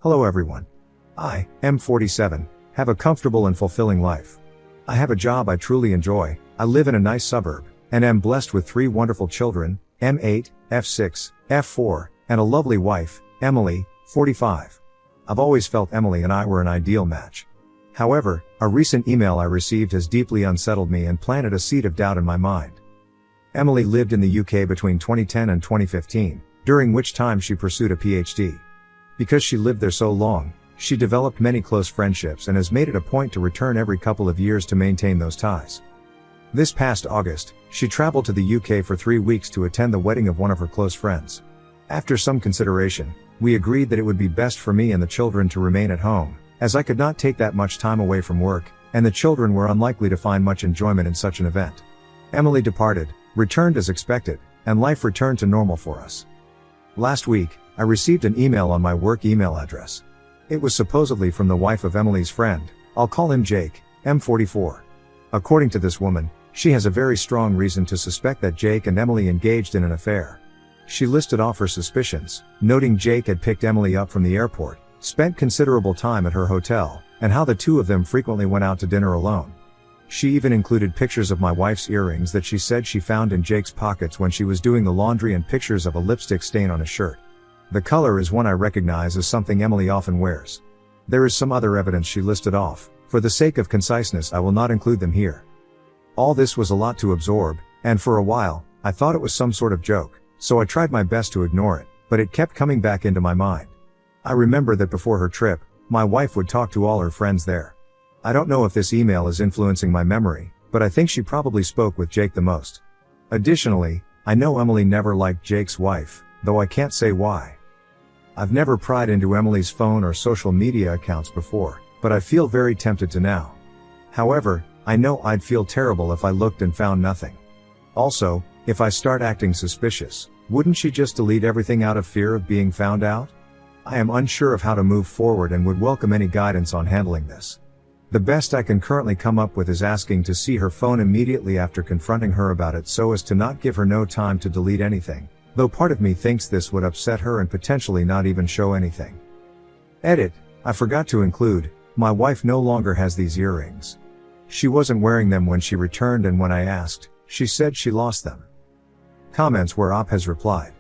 Hello everyone. I, M47, have a comfortable and fulfilling life. I have a job I truly enjoy, I live in a nice suburb, and am blessed with 3 wonderful children, M8, F6, F4, and a lovely wife, Emily, 45. I've always felt Emily and I were an ideal match. However, a recent email I received has deeply unsettled me and planted a seed of doubt in my mind. Emily lived in the UK between 2010 and 2015, during which time she pursued a PhD. Because she lived there so long, she developed many close friendships and has made it a point to return every couple of years to maintain those ties. This past August, she traveled to the UK for 3 weeks to attend the wedding of one of her close friends. After some consideration, we agreed that it would be best for me and the children to remain at home, as I could not take that much time away from work, and the children were unlikely to find much enjoyment in such an event. Emily departed, returned as expected, and life returned to normal for us. Last week, I received an email on my work email address. It was supposedly from the wife of Emily's friend, I'll call him Jake, M44. According to this woman, she has a very strong reason to suspect that Jake and Emily engaged in an affair. She listed off her suspicions, noting Jake had picked Emily up from the airport, spent considerable time at her hotel, and how the two of them frequently went out to dinner alone. She even included pictures of my wife's earrings that she said she found in Jake's pockets when she was doing the laundry and pictures of a lipstick stain on his shirt. The color is one I recognize as something Emily often wears. There is some other evidence she listed off. For the sake of conciseness, I will not include them here. All this was a lot to absorb, and for a while, I thought it was some sort of joke, so I tried my best to ignore it, but it kept coming back into my mind. I remember that before her trip, my wife would talk to all her friends there. I don't know if this email is influencing my memory, but I think she probably spoke with Jake the most. Additionally, I know Emily never liked Jake's wife, though I can't say why. I've never pried into Emily's phone or social media accounts before, but I feel very tempted to now. However, I know I'd feel terrible if I looked and found nothing. Also, if I start acting suspicious, wouldn't she just delete everything out of fear of being found out? I am unsure of how to move forward and would welcome any guidance on handling this. The best I can currently come up with is asking to see her phone immediately after confronting her about it so as to not give her no time to delete anything, though part of me thinks this would upset her and potentially not even show anything. Edit, I forgot to include, my wife no longer has these earrings. She wasn't wearing them when she returned, and when I asked, she said she lost them. Comments where Op has replied.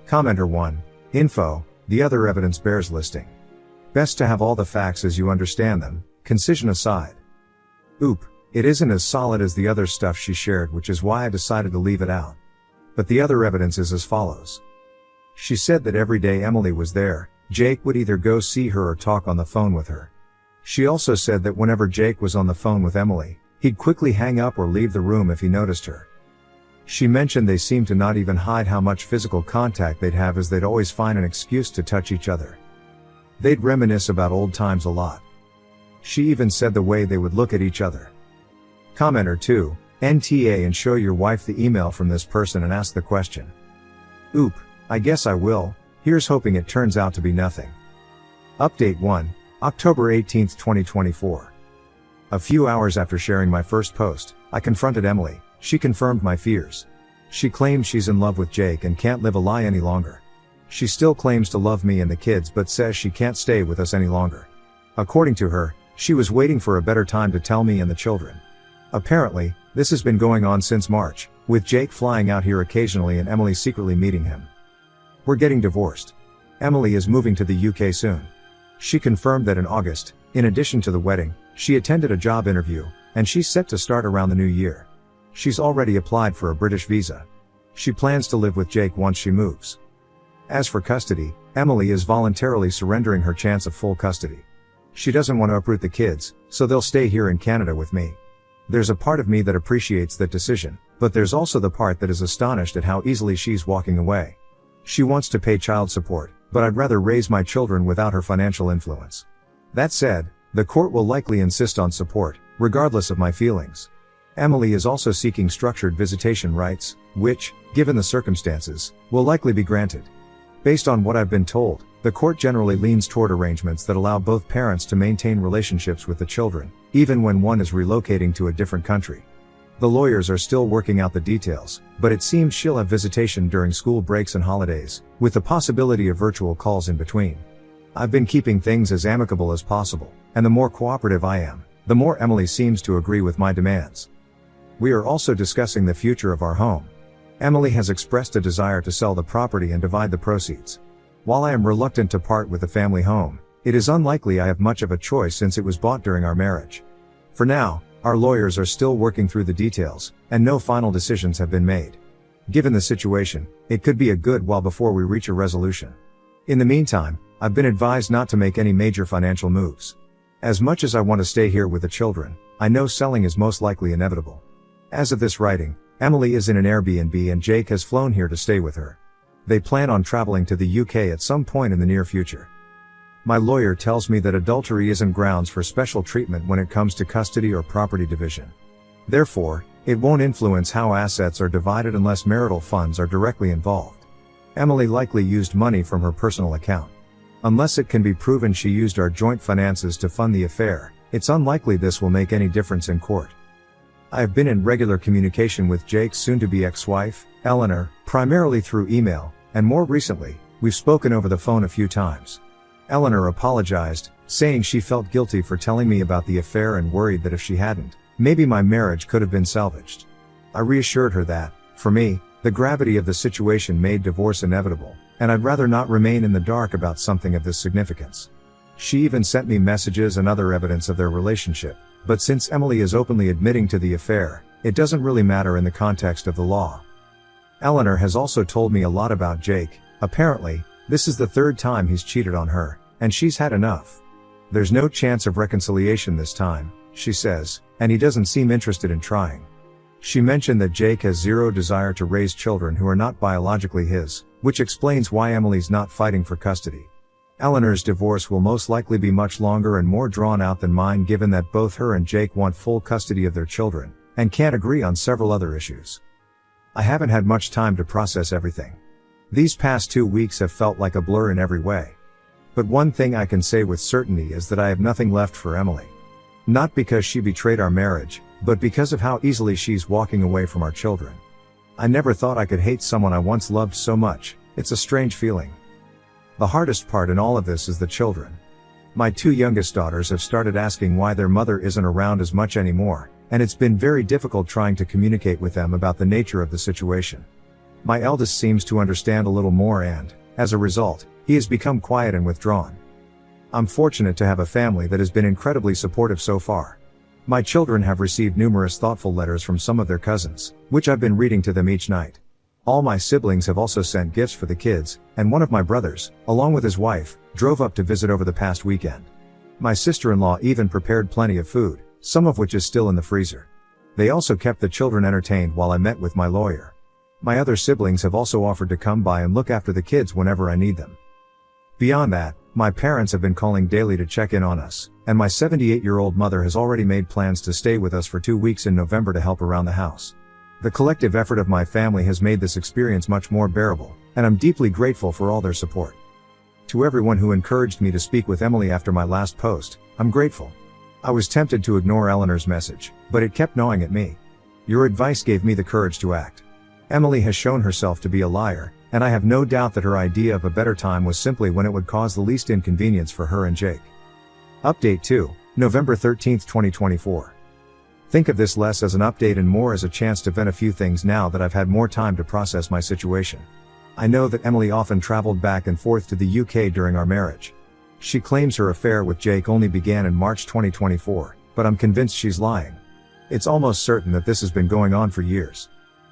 Commenter 1. Info, the other evidence bears listing. Best to have all the facts as you understand them, concision aside. Oop, it isn't as solid as the other stuff she shared, which is why I decided to leave it out. But the other evidence is as follows. She said that every day Emily was there, Jake would either go see her or talk on the phone with her. She also said that whenever Jake was on the phone with Emily, he'd quickly hang up or leave the room if he noticed her. She mentioned they seemed to not even hide how much physical contact they'd have, as they'd always find an excuse to touch each other. They'd reminisce about old times a lot. She even said the way they would look at each other. Commenter 2. NTA, and show your wife the email from this person and ask the question. Oop, I guess I will, here's hoping it turns out to be nothing. Update 1, October 18, 2024. A few hours after sharing my first post, I confronted Emily. She confirmed my fears. She claims she's in love with Jake and can't live a lie any longer. She still claims to love me and the kids, but says she can't stay with us any longer. According to her, she was waiting for a better time to tell me and the children. Apparently, this has been going on since March, with Jake flying out here occasionally and Emily secretly meeting him. We're getting divorced. Emily is moving to the UK soon. She confirmed that in August, in addition to the wedding, she attended a job interview, and she's set to start around the new year. She's already applied for a British visa. She plans to live with Jake once she moves. As for custody, Emily is voluntarily surrendering her chance of full custody. She doesn't want to uproot the kids, so they'll stay here in Canada with me. There's a part of me that appreciates that decision, but there's also the part that is astonished at how easily she's walking away. She wants to pay child support, but I'd rather raise my children without her financial influence. That said, the court will likely insist on support, regardless of my feelings. Emily is also seeking structured visitation rights, which, given the circumstances, will likely be granted. Based on what I've been told, the court generally leans toward arrangements that allow both parents to maintain relationships with the children, even when one is relocating to a different country. The lawyers are still working out the details, but it seems she'll have visitation during school breaks and holidays, with the possibility of virtual calls in between. I've been keeping things as amicable as possible, and the more cooperative I am, the more Emily seems to agree with my demands. We are also discussing the future of our home. Emily has expressed a desire to sell the property and divide the proceeds. While I am reluctant to part with the family home, it is unlikely I have much of a choice since it was bought during our marriage. For now, our lawyers are still working through the details, and no final decisions have been made. Given the situation, it could be a good while before we reach a resolution. In the meantime, I've been advised not to make any major financial moves. As much as I want to stay here with the children, I know selling is most likely inevitable. As of this writing, Emily is in an Airbnb and Jake has flown here to stay with her. They plan on traveling to the UK at some point in the near future. My lawyer tells me that adultery isn't grounds for special treatment when it comes to custody or property division. Therefore, it won't influence how assets are divided unless marital funds are directly involved. Emily likely used money from her personal account. Unless it can be proven she used our joint finances to fund the affair, it's unlikely this will make any difference in court. I have been in regular communication with Jake's soon-to-be ex-wife, Eleanor, primarily through email, and more recently, we've spoken over the phone a few times. Eleanor apologized, saying she felt guilty for telling me about the affair and worried that if she hadn't, maybe my marriage could have been salvaged. I reassured her that, for me, the gravity of the situation made divorce inevitable, and I'd rather not remain in the dark about something of this significance. She even sent me messages and other evidence of their relationship, but since Emily is openly admitting to the affair, it doesn't really matter in the context of the law. Eleanor has also told me a lot about Jake. Apparently, this is the third time he's cheated on her, and she's had enough. There's no chance of reconciliation this time, she says, and he doesn't seem interested in trying. She mentioned that Jake has zero desire to raise children who are not biologically his, which explains why Emily's not fighting for custody. Eleanor's divorce will most likely be much longer and more drawn out than mine, given that both her and Jake want full custody of their children, and can't agree on several other issues. I haven't had much time to process everything. These past 2 weeks have felt like a blur in every way. But one thing I can say with certainty is that I have nothing left for Emily. Not because she betrayed our marriage, but because of how easily she's walking away from our children. I never thought I could hate someone I once loved so much. It's a strange feeling. The hardest part in all of this is the children. My 2 youngest daughters have started asking why their mother isn't around as much anymore, and it's been very difficult trying to communicate with them about the nature of the situation. My eldest seems to understand a little more and, as a result, he has become quiet and withdrawn. I'm fortunate to have a family that has been incredibly supportive so far. My children have received numerous thoughtful letters from some of their cousins, which I've been reading to them each night. All my siblings have also sent gifts for the kids, and one of my brothers, along with his wife, drove up to visit over the past weekend. My sister-in-law even prepared plenty of food, some of which is still in the freezer. They also kept the children entertained while I met with my lawyer. My other siblings have also offered to come by and look after the kids whenever I need them. Beyond that, my parents have been calling daily to check in on us, and my 78-year-old mother has already made plans to stay with us for 2 weeks in November to help around the house. The collective effort of my family has made this experience much more bearable, and I'm deeply grateful for all their support. To everyone who encouraged me to speak with Emily after my last post, I'm grateful. I was tempted to ignore Eleanor's message, but it kept gnawing at me. Your advice gave me the courage to act. Emily has shown herself to be a liar, and I have no doubt that her idea of a better time was simply when it would cause the least inconvenience for her and Jake. Update 2, November 13, 2024. Think of this less as an update and more as a chance to vent a few things now that I've had more time to process my situation. I know that Emily often traveled back and forth to the UK during our marriage. She claims her affair with Jake only began in March 2024, but I'm convinced she's lying. It's almost certain that this has been going on for years.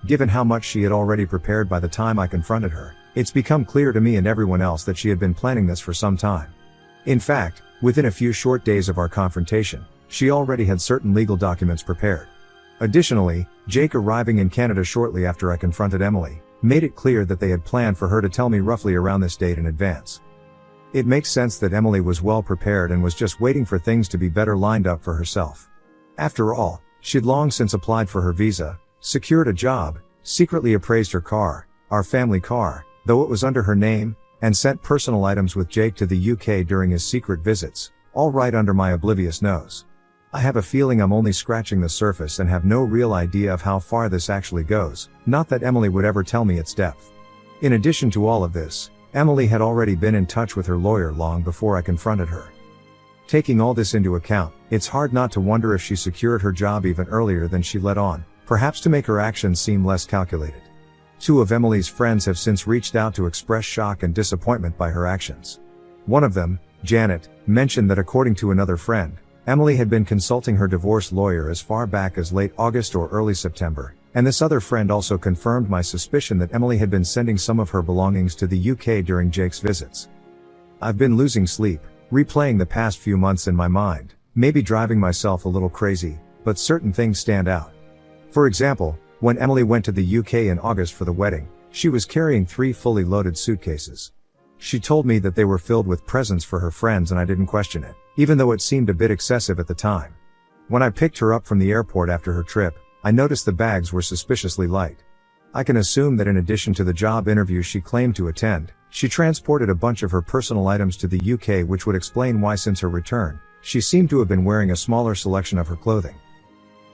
Given how much she had already prepared by the time I confronted her, it's become clear to me and everyone else that she had been planning this for some time. In fact, within a few short days of our confrontation, she already had certain legal documents prepared. Additionally, Jake arriving in Canada shortly after I confronted Emily, made it clear that they had planned for her to tell me roughly around this date in advance. It makes sense that Emily was well prepared and was just waiting for things to be better lined up for herself. After all, she'd long since applied for her visa, secured a job, secretly appraised her car, our family car, though it was under her name, and sent personal items with Jake to the UK during his secret visits, all right under my oblivious nose. I have a feeling I'm only scratching the surface and have no real idea of how far this actually goes, not that Emily would ever tell me its depth. In addition to all of this, Emily had already been in touch with her lawyer long before I confronted her. Taking all this into account, it's hard not to wonder if she secured her job even earlier than she let on, perhaps to make her actions seem less calculated. Two of Emily's friends have since reached out to express shock and disappointment by her actions. One of them, Janet, mentioned that according to another friend, Emily had been consulting her divorce lawyer as far back as late August or early September, and this other friend also confirmed my suspicion that Emily had been sending some of her belongings to the UK during Jake's visits. I've been losing sleep, replaying the past few months in my mind, maybe driving myself a little crazy, but certain things stand out. For example, when Emily went to the UK in August for the wedding, she was carrying 3 fully loaded suitcases. She told me that they were filled with presents for her friends and I didn't question it, even though it seemed a bit excessive at the time. When I picked her up from the airport after her trip, I noticed the bags were suspiciously light. I can assume that in addition to the job interview she claimed to attend, she transported a bunch of her personal items to the UK, which would explain why since her return, she seemed to have been wearing a smaller selection of her clothing.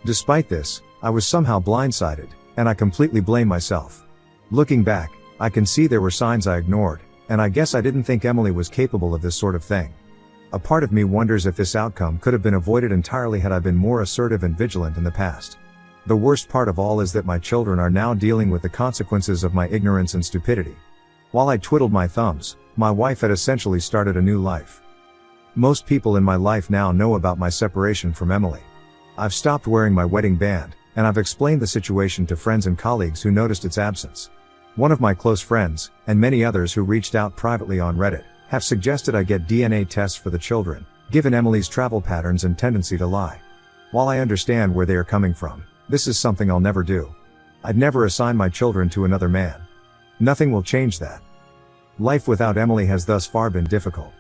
Despite this, I was somehow blindsided, and I completely blame myself. Looking back, I can see there were signs I ignored, and I guess I didn't think Emily was capable of this sort of thing. A part of me wonders if this outcome could have been avoided entirely had I been more assertive and vigilant in the past. The worst part of all is that my children are now dealing with the consequences of my ignorance and stupidity. While I twiddled my thumbs, my wife had essentially started a new life. Most people in my life now know about my separation from Emily. I've stopped wearing my wedding band, and I've explained the situation to friends and colleagues who noticed its absence. One of my close friends, and many others who reached out privately on Reddit, have suggested I get DNA tests for the children, given Emily's travel patterns and tendency to lie. While I understand where they are coming from, this is something I'll never do. I'd never assign my children to another man. Nothing will change that. Life without Emily has thus far been difficult.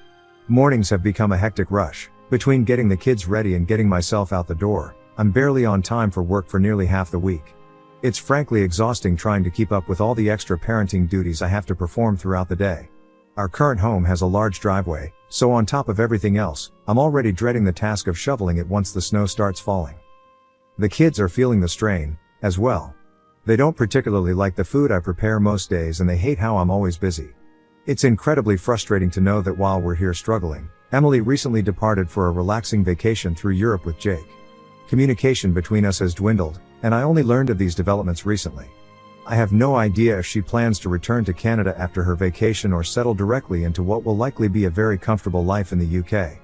Mornings have become a hectic rush. Between getting the kids ready and getting myself out the door, I'm barely on time for work for nearly half the week. It's frankly exhausting trying to keep up with all the extra parenting duties I have to perform throughout the day. Our current home has a large driveway, so on top of everything else, I'm already dreading the task of shoveling it once the snow starts falling. The kids are feeling the strain, as well. They don't particularly like the food I prepare most days and they hate how I'm always busy. It's incredibly frustrating to know that while we're here struggling, Emily recently departed for a relaxing vacation through Europe with Jake. Communication between us has dwindled, and I only learned of these developments recently. I have no idea if she plans to return to Canada after her vacation or settle directly into what will likely be a very comfortable life in the UK.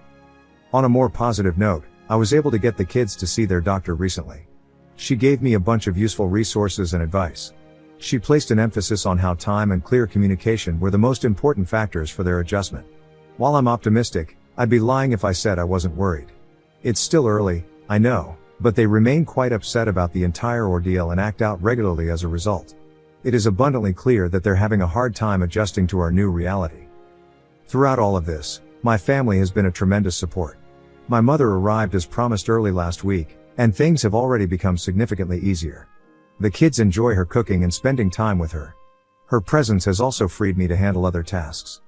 On a more positive note, I was able to get the kids to see their doctor recently. She gave me a bunch of useful resources and advice. She placed an emphasis on how time and clear communication were the most important factors for their adjustment. While I'm optimistic, I'd be lying if I said I wasn't worried. It's still early, I know, but they remain quite upset about the entire ordeal and act out regularly as a result. It is abundantly clear that they're having a hard time adjusting to our new reality. Throughout all of this, my family has been a tremendous support. My mother arrived as promised early last week, and things have already become significantly easier. The kids enjoy her cooking and spending time with her. Her presence has also freed me to handle other tasks.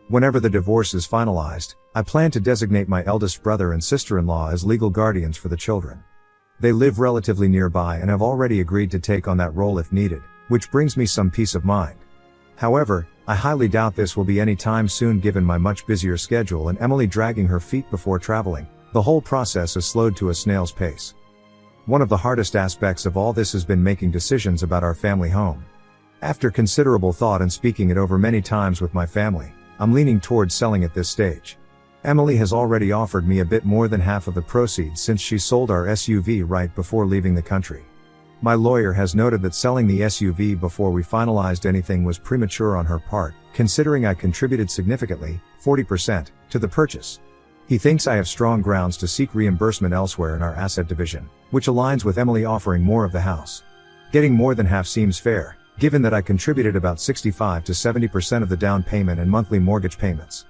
Whenever the divorce is finalized, I plan to designate my eldest brother and sister-in-law as legal guardians for the children. They live relatively nearby and have already agreed to take on that role if needed, which brings me some peace of mind. However, I highly doubt this will be any time soon given my much busier schedule and Emily dragging her feet before traveling. The whole process is slowed to a snail's pace. One of the hardest aspects of all this has been making decisions about our family home. After considerable thought and speaking it over many times with my family, I'm leaning towards selling at this stage. Emily has already offered me a bit more than half of the proceeds since she sold our SUV right before leaving the country. My lawyer has noted that selling the SUV before we finalized anything was premature on her part, considering I contributed significantly, 40%, to the purchase. He thinks I have strong grounds to seek reimbursement elsewhere in our asset division, which aligns with Emily offering more of the house. Getting more than half seems fair, given that I contributed about 65 to 70% of the down payment and monthly mortgage payments.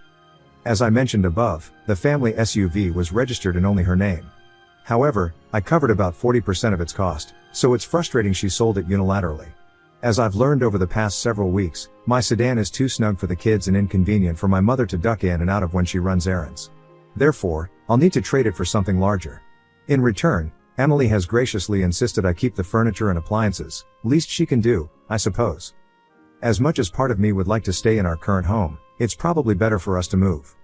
As I mentioned above, the family SUV was registered in only her name. However, I covered about 40% of its cost, so it's frustrating she sold it unilaterally. As I've learned over the past several weeks, my sedan is too snug for the kids and inconvenient for my mother to duck in and out of when she runs errands. Therefore, I'll need to trade it for something larger. In return, Emily has graciously insisted I keep the furniture and appliances, least she can do, I suppose. As much as part of me would like to stay in our current home, it's probably better for us to move.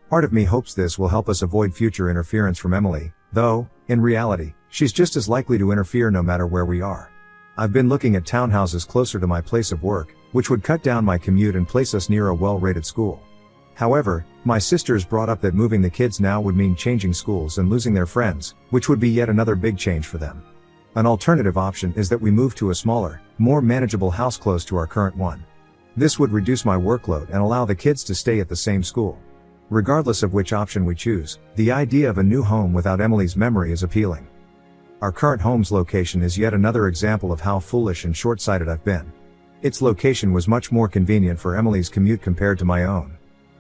Part of me hopes this will help us avoid future interference from Emily, though, in reality, she's just as likely to interfere no matter where we are. I've been looking at townhouses closer to my place of work, which would cut down my commute and place us near a well-rated school. However, my sisters brought up that moving the kids now would mean changing schools and losing their friends, which would be yet another big change for them. An alternative option is that we move to a smaller, more manageable house close to our current one. This would reduce my workload and allow the kids to stay at the same school. Regardless of which option we choose, the idea of a new home without Emily's memory is appealing. Our current home's location is yet another example of how foolish and short-sighted I've been. Its location was much more convenient for Emily's commute compared to my own.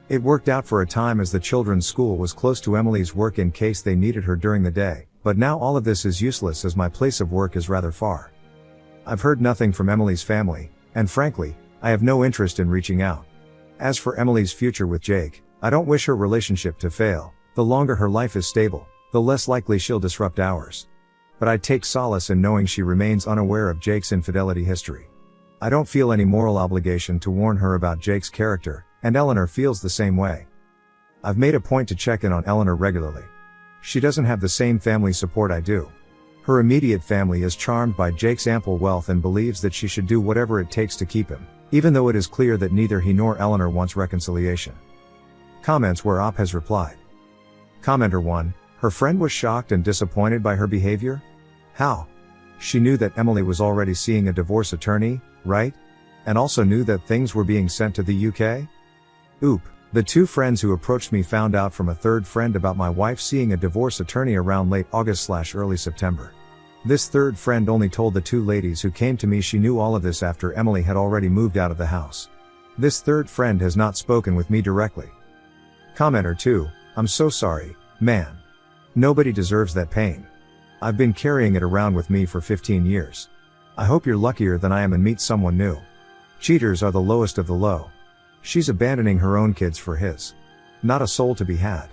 It worked out for a time as the children's school was close to Emily's work in case they needed her during the day, but now all of this is useless as my place of work is rather far. I've heard nothing from Emily's family, and frankly, I have no interest in reaching out. As for Emily's future with Jake, I don't wish her relationship to fail. The longer her life is stable, the less likely she'll disrupt ours. But I take solace in knowing she remains unaware of Jake's infidelity history. I don't feel any moral obligation to warn her about Jake's character, and Eleanor feels the same way. I've made a point to check in on Eleanor regularly. She doesn't have the same family support I do. Her immediate family is charmed by Jake's ample wealth and believes that she should do whatever it takes to keep him, even though it is clear that neither he nor Eleanor wants reconciliation. Comments where Op has replied. Commenter 1, her friend was shocked and disappointed by her behavior? How? She knew that Emily was already seeing a divorce attorney, right? And also knew that things were being sent to the UK? Oop. The two friends who approached me found out from a third friend about my wife seeing a divorce attorney around late August/early September. This third friend only told the two ladies who came to me she knew all of this after Emily had already moved out of the house. This third friend has not spoken with me directly. Commenter 2, I'm so sorry, man. Nobody deserves that pain. I've been carrying it around with me for 15 years. I hope you're luckier than I am and meet someone new. Cheaters are the lowest of the low. She's abandoning her own kids for his. Not a soul to be had.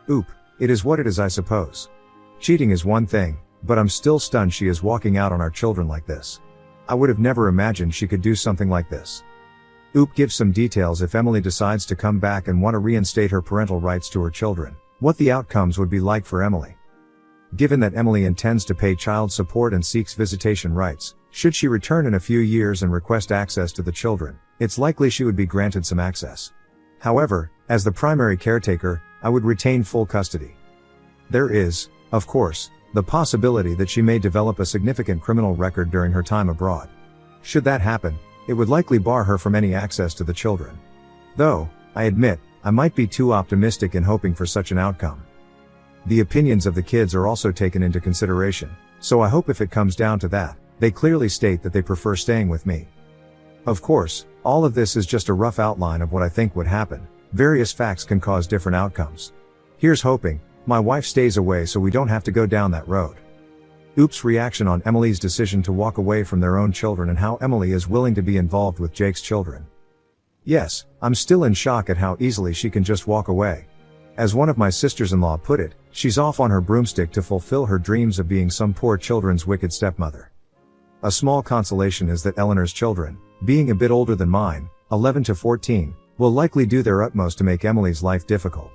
Oop, it is what it is, I suppose. Cheating is one thing, but I'm still stunned she is walking out on our children like this. I would have never imagined she could do something like this. Oop gives some details if Emily decides to come back and want to reinstate her parental rights to her children, what the outcomes would be like for Emily. Given that Emily intends to pay child support and seeks visitation rights, should she return in a few years and request access to the children, it's likely she would be granted some access. However, as the primary caretaker, I would retain full custody. There is, of course, the possibility that she may develop a significant criminal record during her time abroad. Should that happen, it would likely bar her from any access to the children. Though, I admit, I might be too optimistic in hoping for such an outcome. The opinions of the kids are also taken into consideration, so I hope if it comes down to that, they clearly state that they prefer staying with me. Of course, all of this is just a rough outline of what I think would happen. Various facts can cause different outcomes. Here's hoping my wife stays away so we don't have to go down that road. Oop's reaction on Emily's decision to walk away from their own children and how Emily is willing to be involved with Jake's children. Yes, I'm still in shock at how easily she can just walk away. As one of my sisters-in-law put it, she's off on her broomstick to fulfill her dreams of being some poor children's wicked stepmother. A small consolation is that Eleanor's children, being a bit older than mine, 11 to 14, will likely do their utmost to make Emily's life difficult.